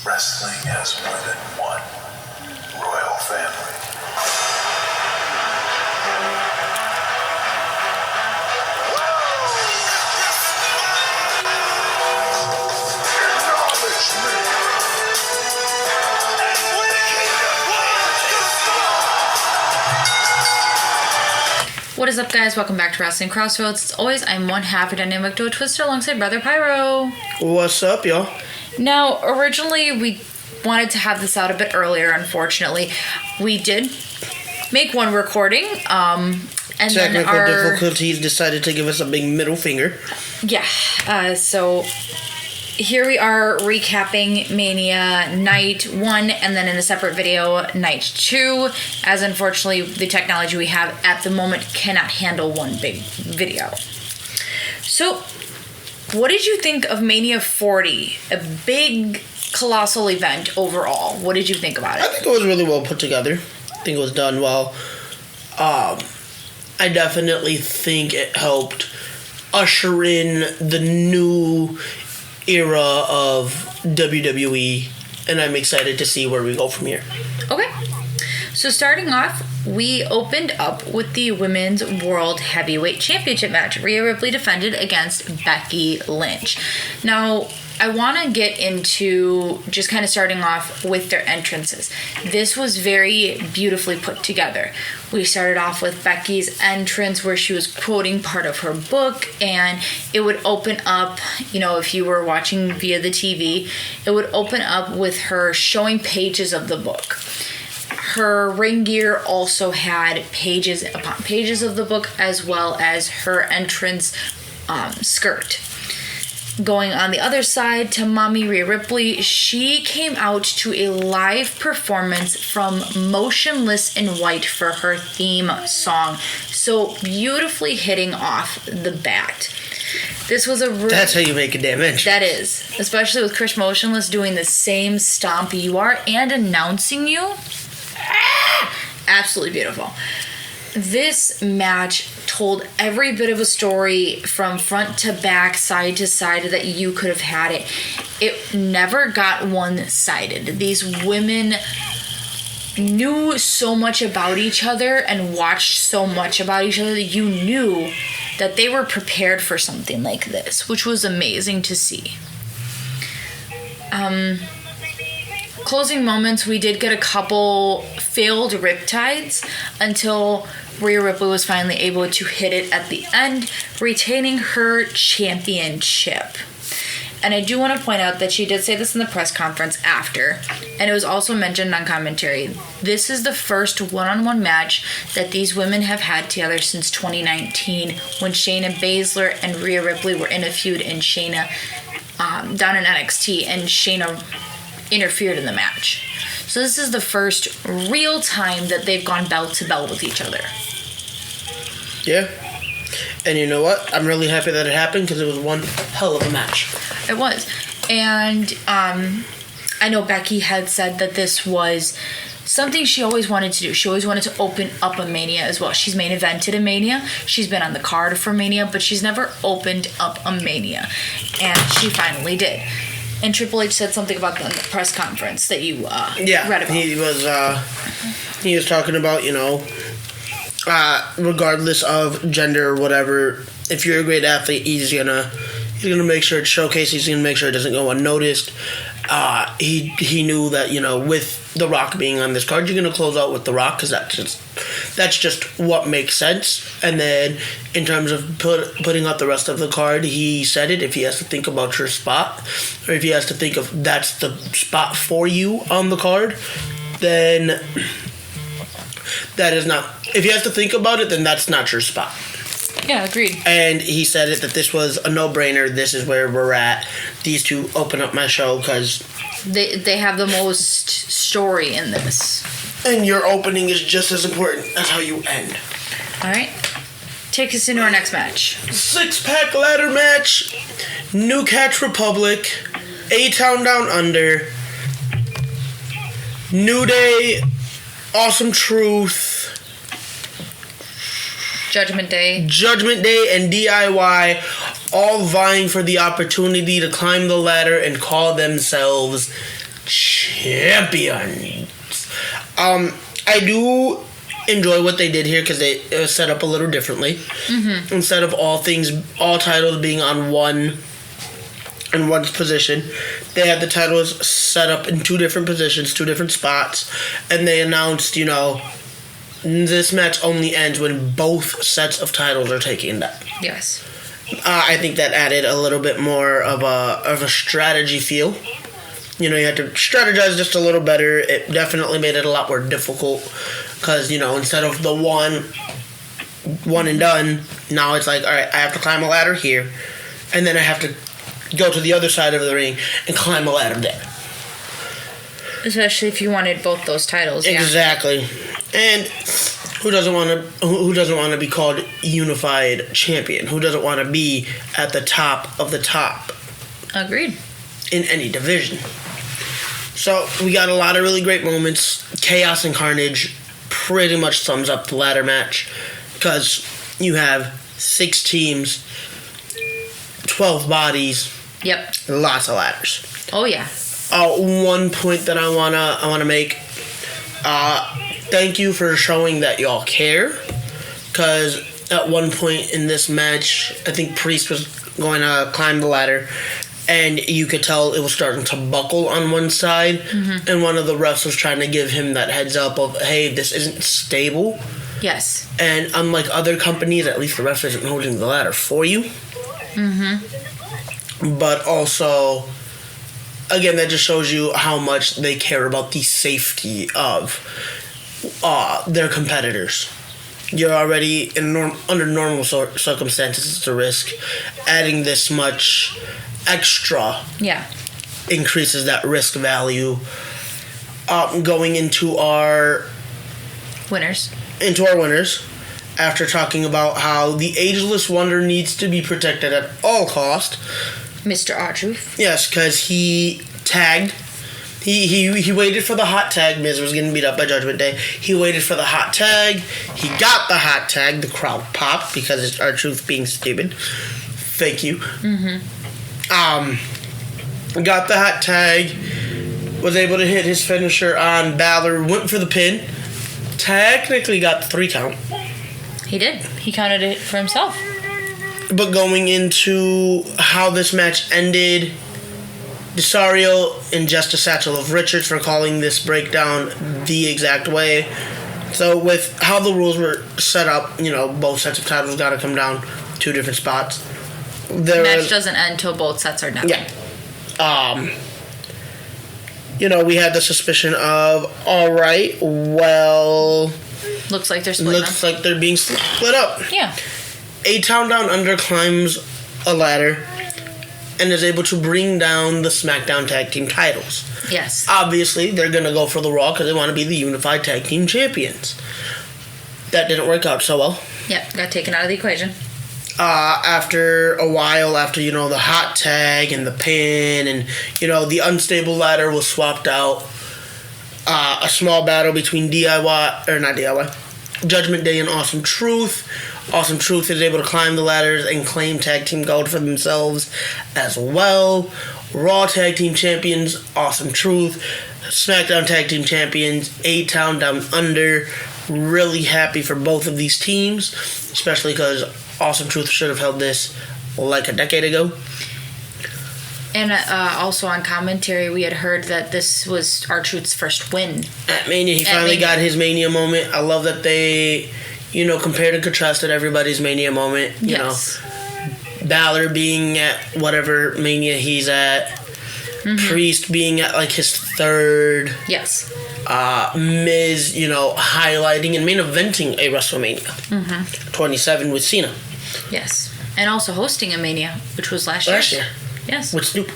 Wrestling has more than one royal family. Acknowledge me. What is up, guys? Welcome back to Wrestling Crossroads. As always, I'm one half of Dynamic Duo Twister alongside Brother Pyro. What's up, y'all? Now, originally, we wanted to have this out a bit earlier, unfortunately. We did make one recording, and Technical then our difficulties decided to give us a big middle finger. Yeah, so here we are recapping Mania Night 1 and then in a separate video, Night 2, as unfortunately the technology we have at the moment cannot handle one big video. So, what did you think of Mania 40? A big, colossal event overall. What did you think about it? I think it was really well put together. I think it was done well. I definitely think it helped usher in the new era of WWE, and I'm excited to see where we go from here. Okay. So starting off, we opened up with the Women's World Heavyweight Championship match. Rhea Ripley defended against Becky Lynch. Now, I want to get into just kind of starting off with their entrances. This was very beautifully put together. We started off with Becky's entrance where she was quoting part of her book, and it would open up, if you were watching via the TV, it would open up with her showing pages of the book. Her ring gear also had pages upon pages of the book, as well as her entrance skirt. Going on the other side to Mommy Rhea Ripley, she came out to a live performance from Motionless in White for her theme song. So beautifully hitting off the bat. This was That's how you make a damn entrance. That is. Especially with Chris Motionless doing the same stomp you are and announcing you. Absolutely beautiful. This match told every bit of a story from front to back, side to side that you could have had it. It never got one-sided. These women knew so much about each other and watched so much about each other that you knew that they were prepared for something like this, which was amazing to see. Closing moments, we did get a couple failed riptides until Rhea Ripley was finally able to hit it at the end, retaining her championship. And I do want to point out that she did say this in the press conference after, and it was also mentioned on commentary. This is the first one-on-one match that these women have had together since 2019, when Shayna Baszler and Rhea Ripley were in a feud, and Shayna down in NXT, and Shayna interfered in the match. So this is the first real time that they've gone bell to bell with each other. Yeah. And you know what? I'm really happy that it happened because it was one hell of a match. It was. And I know Becky had said that this was something she always wanted to do. She always wanted to open up a Mania as well. She's main evented a Mania. She's been on the card for Mania, but she's never opened up a Mania. And she finally did. And Triple H said something about that in the press conference that you read about. He was talking about, regardless of gender or whatever, if you're a great athlete, he's gonna make sure it's showcased. He's gonna make sure it doesn't go unnoticed. He knew that with The Rock being on this card, you're gonna close out with The Rock because that's just what makes sense. And then in terms of putting out the rest of the card, he said it. If he has to think about your spot, or if he has to think of that's the spot for you on the card, then that is not. If he has to think about it, then that's not your spot. Yeah, agreed. And he said it that this was a no-brainer. This is where we're at. These two open up my show because they have the most story in this. And your opening is just as important as how you end. All right. Take us into our next match. 6-pack ladder match. New Catch Republic. A-Town Down Under. New Day. Awesome Truth. Judgment Day and DIY all vying for the opportunity to climb the ladder and call themselves champions. I do enjoy what they did here because they set up a little differently. Mm-hmm. Instead of all titles being on one in one position, they had the titles set up in two different positions, two different spots, and they announced, this match only ends when both sets of titles are taken down. Yes. I think that added a little bit more of a strategy feel. You had to strategize just a little better. It definitely made it a lot more difficult because, instead of the one and done, now it's like, all right, I have to climb a ladder here, and then I have to go to the other side of the ring and climb a ladder there. Especially if you wanted both those titles. Exactly. And who doesn't want to be called unified champion? Who doesn't want to be at the top of the top? Agreed. In any division. So we got a lot of really great moments. Chaos and Carnage pretty much sums up the ladder match because you have 6 teams, 12 bodies. Yep. Lots of ladders. Oh yeah. One point that I wanna make. Thank you for showing that y'all care, because at one point in this match, I think Priest was going to climb the ladder, and you could tell it was starting to buckle on one side, mm-hmm. and one of the refs was trying to give him that heads up of, hey, this isn't stable. Yes. And unlike other companies, at least the ref isn't holding the ladder for you. Mm-hmm. But also, again, that just shows you how much they care about the safety of their competitors. You're already under normal circumstances, it's a risk. Adding this much extra increases that risk value. Going into our winners, after talking about how the Ageless Wonder needs to be protected at all cost. Mr. R-Truth. Yes, because he tagged. He waited for the hot tag. Miz was getting beat up by Judgment Day. He waited for the hot tag. He got the hot tag. The crowd popped because it's R-Truth being stupid. Thank you. Mm-hmm. Got the hot tag. Was able to hit his finisher on Balor. Went for the pin. Technically got the 3 count. He did. He counted it for himself. But going into how this match ended, Desario and just a satchel of Richards for calling this breakdown the exact way. So with how the rules were set up, both sets of titles got to come down 2 different spots. The match doesn't end until both sets are down. Yeah. We had the suspicion of, all right, well, looks like they're split up. Looks like they're being split up. Yeah. A-Town Down Under climbs a ladder and is able to bring down the SmackDown Tag Team titles. Yes. Obviously, they're going to go for the Raw because they want to be the Unified Tag Team Champions. That didn't work out so well. Yep, got taken out of the equation. After a while, after, the hot tag and the pin and, the unstable ladder was swapped out, a small battle between Judgment Day and Awesome Truth. Awesome Truth is able to climb the ladders and claim tag team gold for themselves as well. Raw Tag Team Champions, Awesome Truth. SmackDown Tag Team Champions, A-Town Down Under. Really happy for both of these teams, especially because Awesome Truth should have held this like a decade ago. And also on commentary, we had heard that this was R-Truth's first win. At Mania, he finally got his Mania moment. I love that they, compared and contrasted everybody's Mania moment. Yes. Balor being at whatever Mania he's at. Mm-hmm. Priest being at like his 3rd. Yes. Miz, highlighting and main eventing a WrestleMania. Mm-hmm. 27 with Cena. Yes. And also hosting a Mania, which was last year. Yes. With Snoop.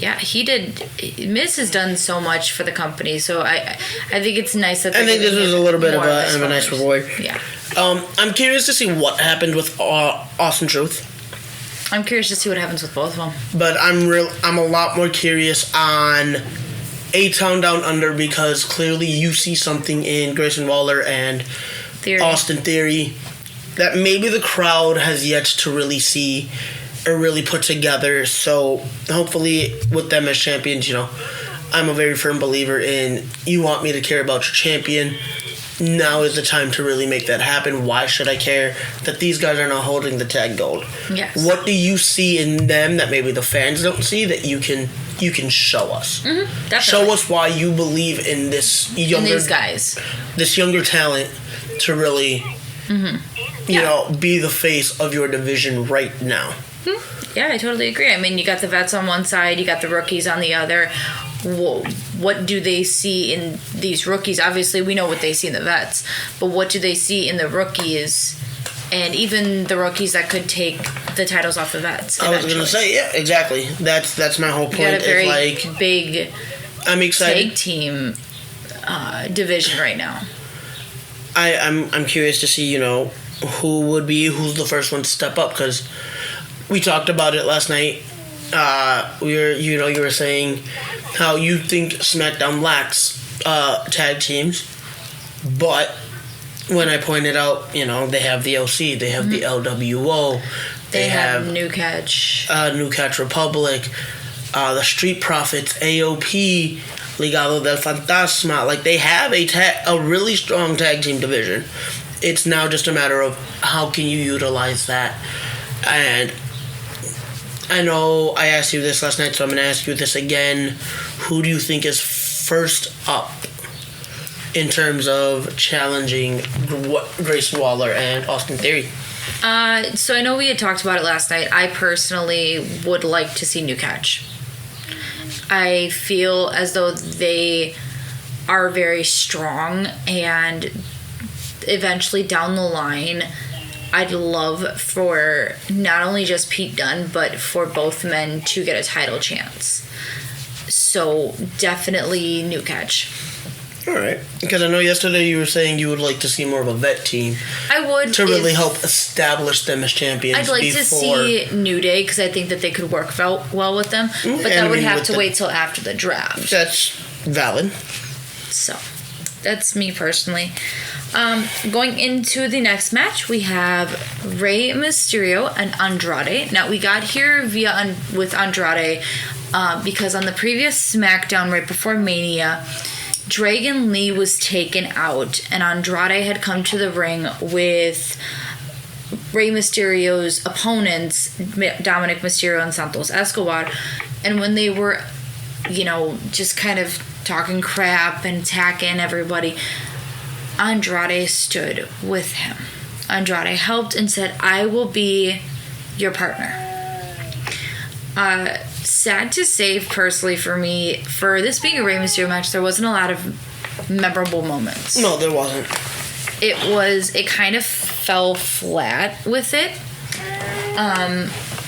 Yeah, he did. Miz has done so much for the company, so I think it's nice that. I think this was a little bit of a nice reward. Yeah. I'm curious to see what happened with Awesome Truth. I'm curious to see what happens with both of them. But I'm a lot more curious on A-Town Down Under because clearly you see something in Grayson Waller and Austin Theory that maybe the crowd has yet to really see or really put together. So hopefully with them as champions, I'm a very firm believer in, you want me to care about your champion. Now is the time to really make that happen. Why should I care that these guys are not holding the tag gold? Yes. What do you see in them that maybe the fans don't see that you can show us? Definitely. Show us why you believe in this younger these guys, this younger talent to really, you know, be the face of your division right now. Yeah, I totally agree. I mean, you got the vets on one side, you got the rookies on the other. What do they see in these rookies? Obviously, we know what they see in the vets, but what do they see in the rookies? And even the rookies that could take the titles off the vets. I was going to say, yeah, exactly. That's my whole point. You got a very like, big I'm excited. tag team division right now. I'm curious to see, you know, who's the first one to step up, because we talked about it last night. You were saying how you think SmackDown lacks tag teams, but when I pointed out, you know, they have the OC, they have the LWO, They have New Catch Republic, the Street Profits, AOP, Legado del Fantasma. Like, they have a really strong tag team division. It's now just a matter of how can you utilize that. And I know I asked you this last night, so I'm going to ask you this again. Who do you think is first up in terms of challenging Grayson Waller and Austin Theory? So I know we had talked about it last night. I personally would like to see New Catch. I feel as though they are very strong, and eventually down the line, I'd love for not only just Pete Dunne, but for both men to get a title chance. So definitely New Catch. All right. Because I know yesterday you were saying you would like to see more of a vet team. I would. To really help establish them as champions. I'd like to see New Day, because I think that they could work well with them. But that would have to wait till after the draft. That's valid. So, that's me personally. Going into the next match, we have Rey Mysterio and Andrade. Now, we got here with Andrade because on the previous SmackDown right before Mania, Dragon Lee was taken out, and Andrade had come to the ring with Rey Mysterio's opponents, Dominic Mysterio and Santos Escobar. And when they were, you know, just kind of talking crap and attacking everybody, Andrade stood with him. Andrade helped and said, "I will be your partner." Sad to say, personally, for me, for this being a Rey Mysterio match, there wasn't a lot of memorable moments. No, there wasn't. It kind of fell flat with it.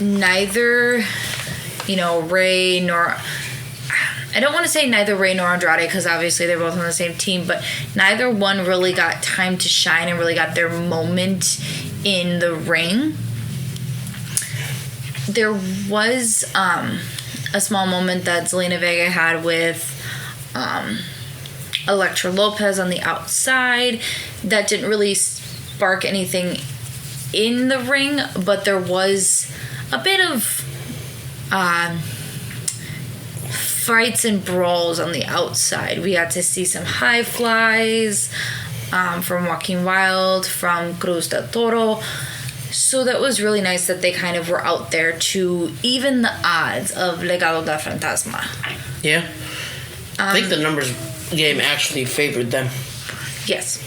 Neither, you know, Rey nor... I don't want to say neither Rey nor Andrade, because obviously they're both on the same team, but neither one really got time to shine and really got their moment in the ring. There was a small moment that Zelina Vega had with Elektra Lopez on the outside that didn't really spark anything in the ring, but there was a bit of fights and brawls on the outside. We got to see some high flies from Joaquin Wilde, from Cruz del Toro. So that was really nice that they kind of were out there to even the odds of Legado del Fantasma. Yeah. I think the numbers game actually favored them. Yes.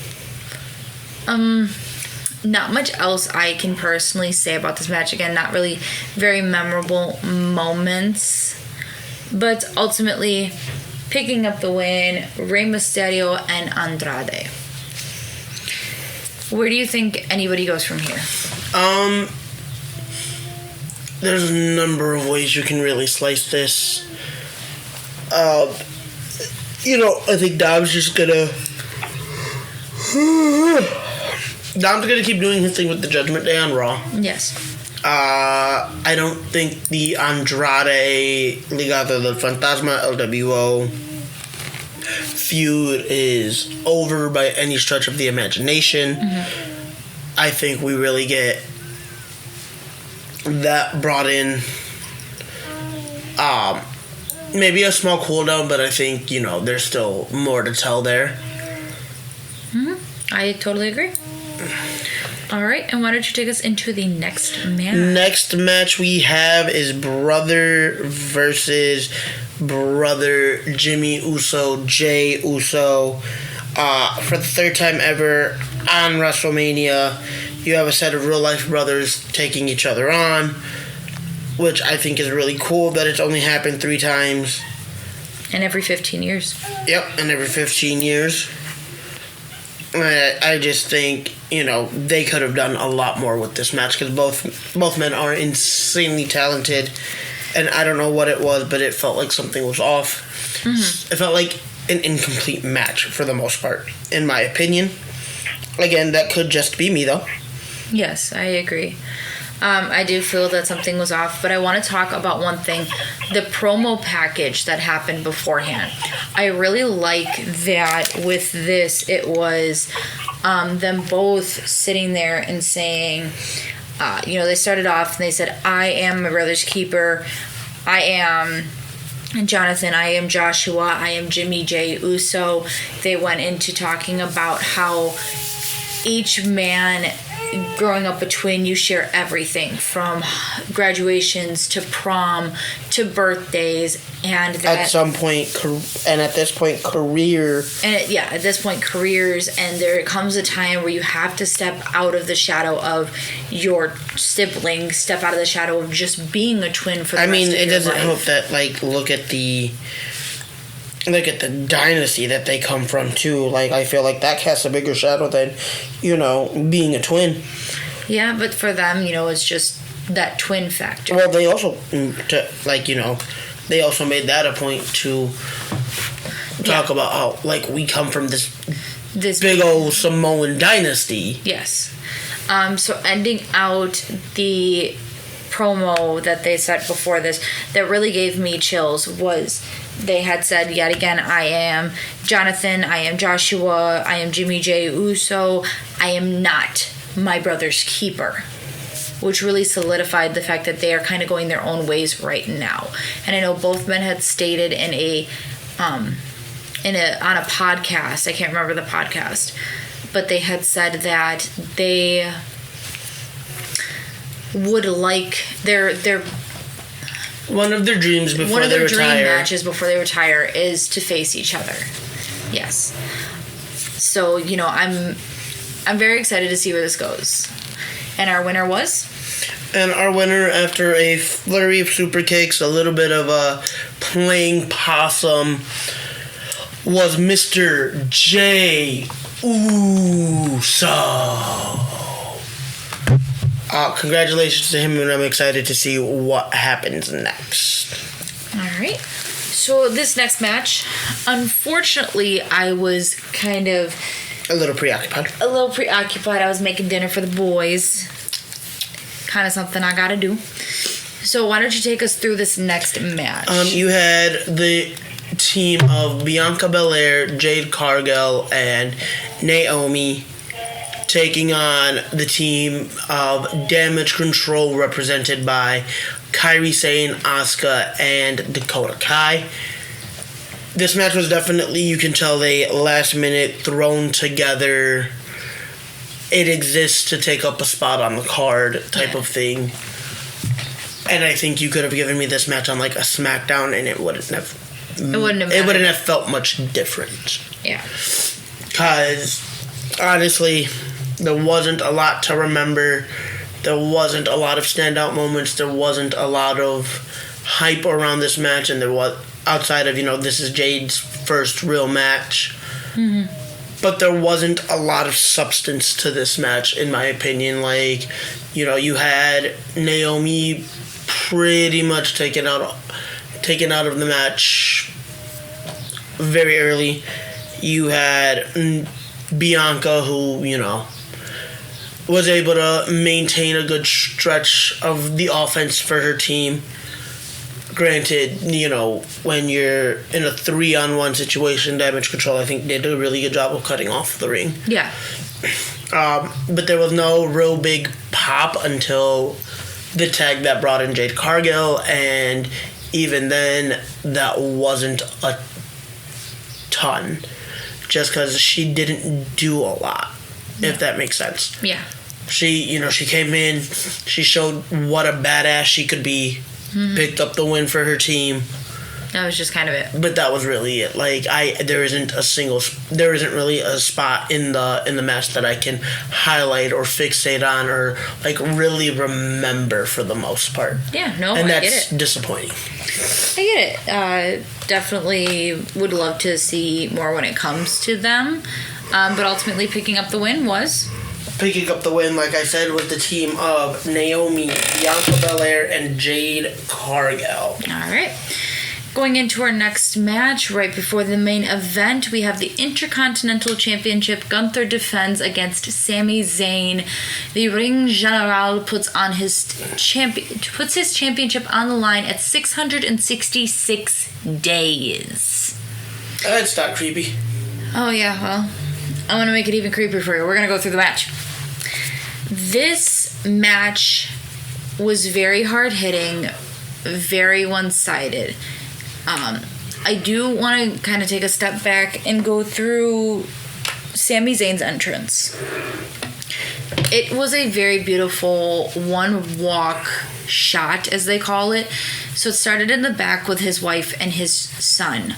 Not much else I can personally say about this match. Again, not really very memorable moments. But ultimately, picking up the win, Rey Mysterio and Andrade. Where do you think anybody goes from here? There's a number of ways you can really slice this. You know, I think Dom's gonna keep doing his thing with the Judgment Day on Raw. Yes. I don't think the Andrade Legado del Fantasma LWO feud is over by any stretch of the imagination. I think we really get that brought in maybe a small cooldown, but I think, there's still more to tell there. I totally agree. All right, and why don't you take us into the next match? Next match we have is brother versus brother, Jimmy Uso, Jey Uso. For the third time ever on WrestleMania, you have a set of real-life brothers taking each other on, which I think is really cool that it's only happened 3 times. And every 15 years. Yep, and every 15 years. I just think, they could have done a lot more with this match because both men are insanely talented, and I don't know what it was, but it felt like something was off. It felt like an incomplete match for the most part, in my opinion. Again, that could just be me, though. Yes, I agree. I do feel that something was off, but I want to talk about one thing. The promo package that happened beforehand. I really like that with this, it was them both sitting there and saying, they started off and they said, I am my brother's keeper. I am Jonathan. I am Joshua. I am Jimmy Jey Uso. They went into talking about how each man growing up a twin, you share everything from graduations to prom to birthdays, and that at some point, and at this point, career. And at this point, careers, and there comes a time where you have to step out of the shadow of your sibling, step out of the shadow of just being a twin for the rest of your life. It doesn't help that, look at the dynasty that they come from, too. I feel like that casts a bigger shadow than, being a twin. Yeah, but for them, it's just that twin factor. Well, they also, they also made that a point to talk about how, we come from this big old Samoan dynasty. Yes. So ending out the promo that they set before this that really gave me chills was they had said yet again, I am Jonathan, I am Joshua, I am Jimmy Jey Uso, I am not my brother's keeper, which really solidified the fact that they are kind of going their own ways right now. And I know both men had stated on a podcast, I can't remember the podcast, but they had said that they would like their one of their dreams before they retire. One of their dream matches before they retire is to face each other. Yes. So, I'm very excited to see where this goes. And our winner was? And our winner, after a flurry of super kicks, a little bit of a playing possum, was Mr. Jey Uso. Congratulations to him, and I'm excited to see what happens next. All right. So this next match, unfortunately, I was kind of... A little preoccupied. I was making dinner for the boys. Kind of something I gotta do. So why don't you take us through this next match? You had the team of Bianca Belair, Jade Cargill, and Naomi taking on the team of Damage Control, represented by Kairi Sane, Asuka, and Dakota Kai. This match was definitely, you can tell, they last minute thrown together. It exists to take up a spot on the card type of thing. And I think you could have given me this match on a SmackDown, and it wouldn't have felt much different. Yeah. Because honestly, there wasn't a lot to remember. There wasn't a lot of standout moments. There wasn't a lot of hype around this match, and there was, outside of, this is Jade's first real match. Mm-hmm. But there wasn't a lot of substance to this match, in my opinion. You had Naomi pretty much taken out of the match very early. You had Bianca, who, was able to maintain a good stretch of the offense for her team. Granted, when you're in a 3-on-1 situation, Damage Control, I think, did a really good job of cutting off the ring. Yeah. But there was no real big pop until the tag that brought in Jade Cargill, and even then, that wasn't a ton. Just because she didn't do a lot, if that makes sense. Yeah. She came in, she showed what a badass she could be, picked up the win for her team. That was just kind of it. But that was really it. Like there isn't really a spot in the match that I can highlight or fixate on or like really remember for the most part. Yeah, no, and I that's get it. disappointing. I get it. Definitely would love to see more when it comes to them. But ultimately picking up the win was? Picking up the win, like I said, with the team of Naomi, Bianca Belair, and Jade Cargill. All right. Going into our next match, right before the main event, we have the Intercontinental Championship. Gunther defends against Sami Zayn. The Ring General puts his championship on the line at 666 days. It's not creepy. Oh yeah, well, I want to make it even creepier for you. We're gonna go through the match. This match was very hard hitting, very one-sided. I do want to kind of take a step back and go through Sami Zayn's entrance. It was a very beautiful one-walk shot, as they call it. So it started in the back with his wife and his son.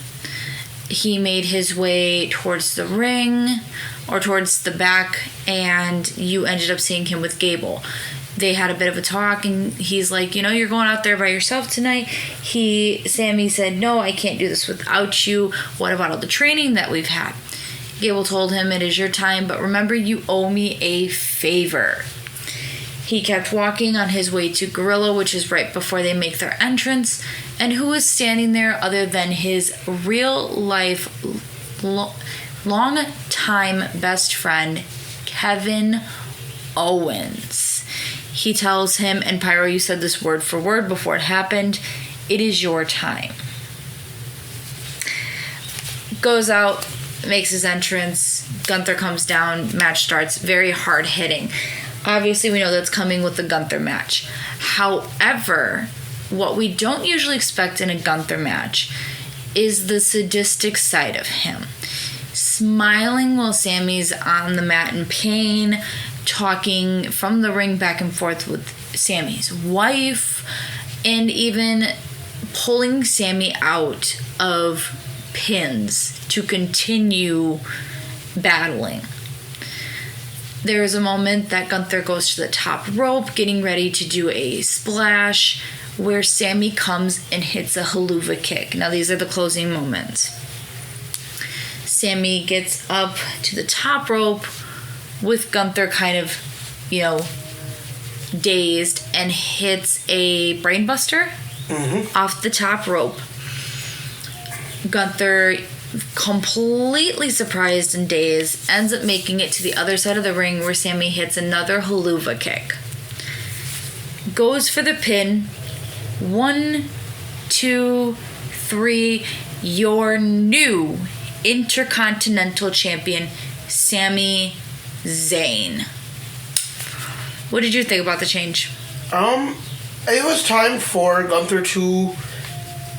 He made his way towards the ring or towards the back, and you ended up seeing him with Gable. They had a bit of a talk, and he's like, you're going out there by yourself tonight. Sami said, no, I can't do this without you. What about all the training that we've had? Gable told him, it is your time, but remember, you owe me a favor. He kept walking on his way to Gorilla, which is right before they make their entrance. And who was standing there other than his real-life, long-time best friend, Kevin Owens. He tells him, and Pyro, you said this word for word before it happened, it is your time. Goes out, makes his entrance, Gunther comes down, match starts, very hard hitting. Obviously, we know that's coming with the Gunther match. However, what we don't usually expect in a Gunther match is the sadistic side of him. Smiling while Sami's on the mat in pain, talking from the ring back and forth with Sami's wife, and even pulling Sami out of pins to continue battling. There is a moment that Gunther goes to the top rope, getting ready to do a splash, where Sami comes and hits a haluva kick. Now, these are the closing moments. Sami gets up to the top rope with Gunther kind of, dazed, and hits a brainbuster off the top rope. Gunther, completely surprised and dazed, ends up making it to the other side of the ring where Sami hits another haluva kick. Goes for the pin. 1, 2, 3. Your new Intercontinental Champion, Sami Zayn. What did you think about the change? It was time for Gunther to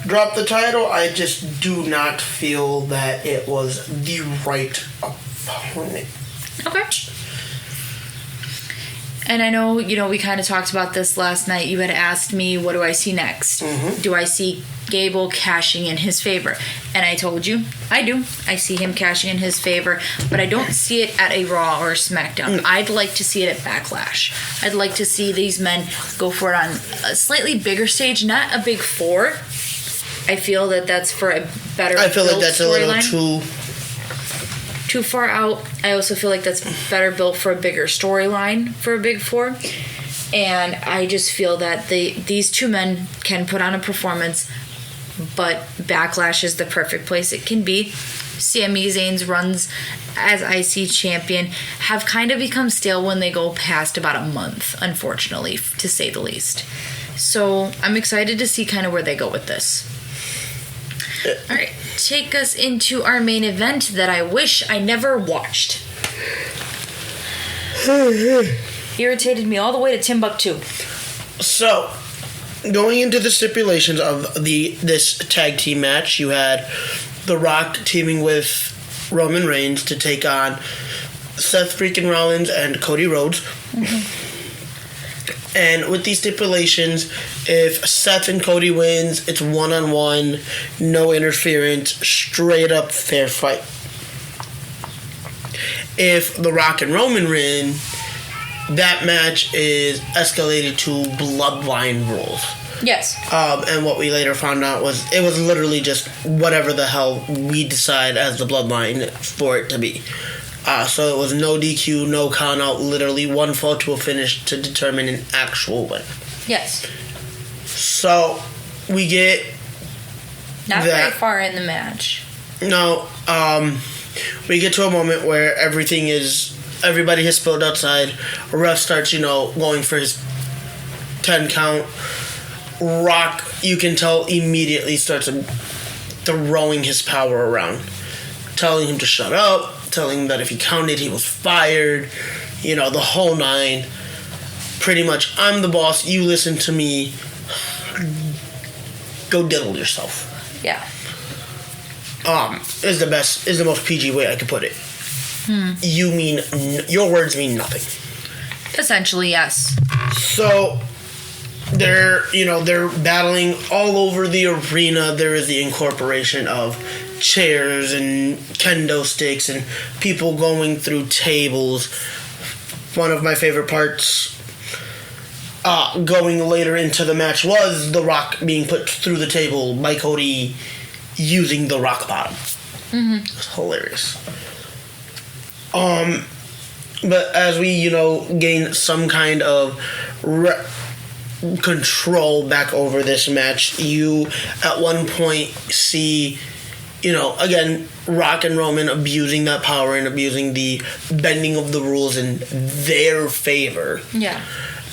drop the title. I just do not feel that it was the right opponent. Okay. And I know, we kind of talked about this last night. You had asked me, what do I see next? Do I see Gable cashing in his favor? And I told you, I do. I see him cashing in his favor, but I don't see it at a Raw or a SmackDown. I'd like to see it at Backlash. I'd like to see these men go for it on a slightly bigger stage, not a big 4. I feel that that's for a better I feel like that's a little too far out. I also feel like that's better built for a bigger storyline for a big 4. And I just feel that these two men can put on a performance, but Backlash is the perfect place it can be. Sami Zayn's runs as IC champion have kind of become stale when they go past about a month, unfortunately, to say the least. So I'm excited to see kind of where they go with this. All right, take us into our main event that I wish I never watched. Irritated me all the way to Timbuktu. So, going into the stipulations of this tag team match, you had The Rock teaming with Roman Reigns to take on Seth freaking Rollins and Cody Rhodes. And with these stipulations, if Seth and Cody wins, it's 1-on-1, no interference, straight up fair fight. If The Rock and Roman win, that match is escalated to Bloodline rules. Yes. And what we later found out was it was literally just whatever the hell we decide as the Bloodline for it to be. So it was no DQ, no count out, literally one fall to a finish to determine an actual win. Yes. So we get not very far in the match. No, we get to a moment where everybody has spilled outside. A ref starts, going for his 10 count. Rock, you can tell, immediately starts throwing his power around, telling him to shut up, telling him that if he counted, he was fired, the whole nine. Pretty much, I'm the boss, you listen to me, go diddle yourself. Yeah. Is the most PG way I could put it. Your words mean nothing. Essentially, yes. So they're battling all over the arena. There is the incorporation of chairs and kendo sticks and people going through tables. One of my favorite parts going later into the match was The Rock being put through the table by Cody using the rock bottom. It's hilarious. But as we, gain some kind of control back over this match, you at one point see, again, Rock and Roman abusing that power and abusing the bending of the rules in their favor. Yeah.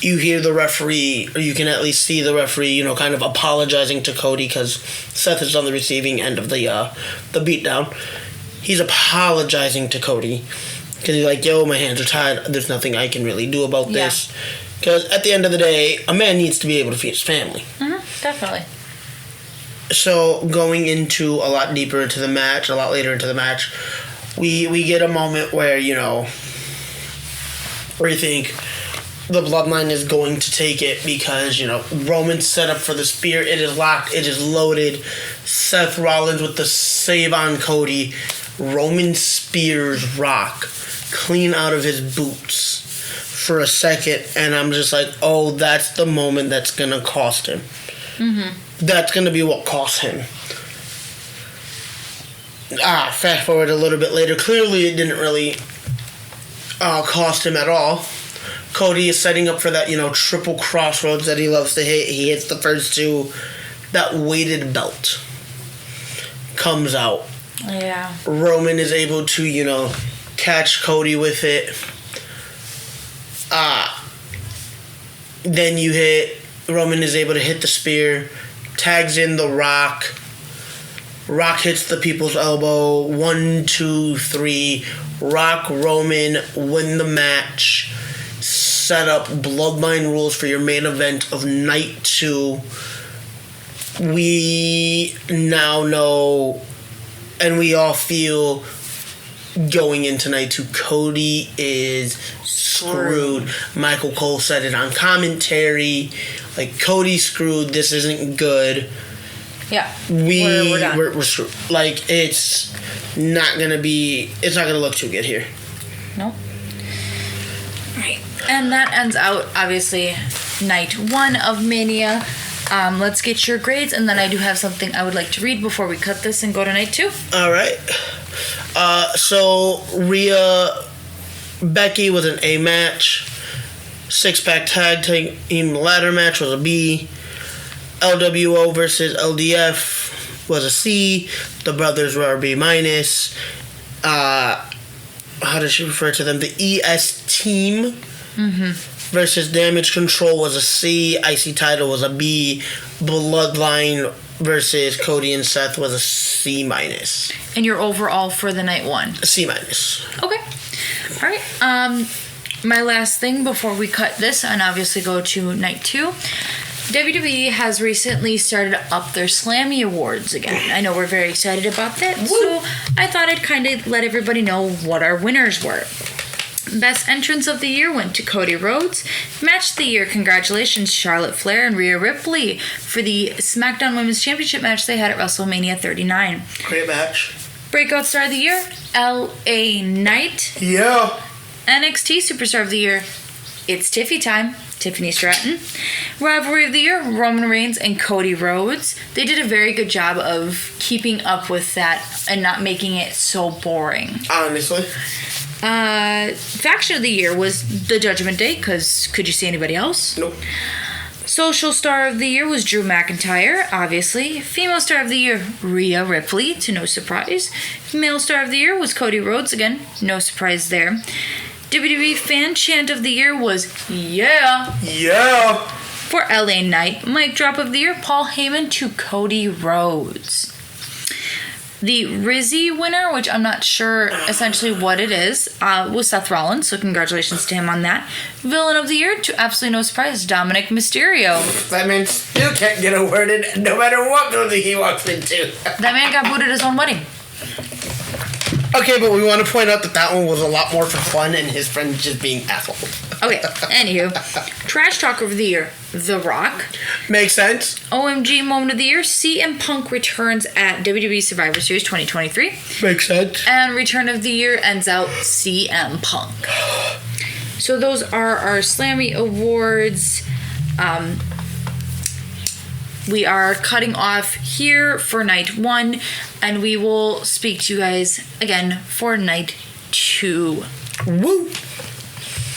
You hear the referee, or you can at least see the referee, kind of apologizing to Cody because Seth is on the receiving end of the beatdown. He's apologizing to Cody because he's like, yo, my hands are tied. There's nothing I can really do about this. Because at the end of the day, a man needs to be able to feed his family. Definitely. So going into a lot deeper into the match, a lot later into the match, we get a moment where, where you think the Bloodline is going to take it because, Roman's set up for the spear. It is locked. It is loaded. Seth Rollins with the save on Cody. Roman spears Rock clean out of his boots for a second. And I'm just like, oh, that's the moment that's going to cost him. That's going to be what costs him. Fast forward a little bit later. Clearly, it didn't really cost him at all. Cody is setting up for that, triple crossroads that he loves to hit. He hits the first two. That weighted belt comes out. Yeah. Roman is able to, catch Cody with it. Then Roman is able to hit the spear, tags in the Rock. Rock hits the people's elbow. 1, 2, 3. Rock, Roman win the match. Set up Bloodline rules for your main event of night 2. We now know, and we all feel going into night 2, Cody is screwed. Michael Cole said it on commentary. Like, Cody's screwed. This isn't good. Yeah. We're screwed. Like, it's not gonna look too good here. Nope. Right. And that ends out, obviously, night 1 of Mania. Let's get your grades, and then I do have something I would like to read before we cut this and go to night 2. All right. So Rhea Becky was an A match. 6-pack tag team ladder match was a B. LWO versus LDF was a C. The brothers were a B minus. How does she refer to them? The ES team versus Damage Control was a C. IC title was a B. Bloodline versus Cody and Seth was a C minus. And your overall for the night 1? A C minus. Okay. All right. My last thing before we cut this and obviously go to night 2. WWE has recently started up their Slammy Awards again. I know we're very excited about that, so I thought I'd kind of let everybody know what our winners were. Best Entrance of the Year went to Cody Rhodes. Match of the Year, congratulations, Charlotte Flair and Rhea Ripley for the SmackDown Women's Championship match they had at WrestleMania 39. Great match. Breakout Star of the Year, LA Knight. Yeah. NXT Superstar of the Year, it's Tiffy time, Tiffany Stratton. Rivalry of the Year, Roman Reigns and Cody Rhodes. They did a very good job of keeping up with that and not making it so boring. Honestly. Faction of the Year was the Judgment Day, because could you see anybody else? Nope. Social Star of the Year was Drew McIntyre, obviously. Female Star of the Year, Rhea Ripley, to no surprise. Male Star of the Year was Cody Rhodes, again, no surprise there. WWE Fan Chant of the Year was Yeah! Yeah! For LA Knight. Mic Drop of the Year, Paul Heyman to Cody Rhodes. The Rizzy winner, which I'm not sure essentially what it is, was Seth Rollins, so congratulations to him on that. Villain of the Year, to absolutely no surprise, Dominic Mysterio. That man still can't get a word in no matter what movie he walks into. That man got booed at his own wedding. Okay, but we want to point out that one was a lot more for fun and his friend just being assholes. Okay, anywho. Trash Talker of the Year, The Rock. Makes sense. OMG Moment of the Year, CM Punk returns at WWE Survivor Series 2023. Makes sense. And Return of the Year ends out CM Punk. So those are our Slammy Awards. We are cutting off here for night 1, and we will speak to you guys again for night 2. Woo!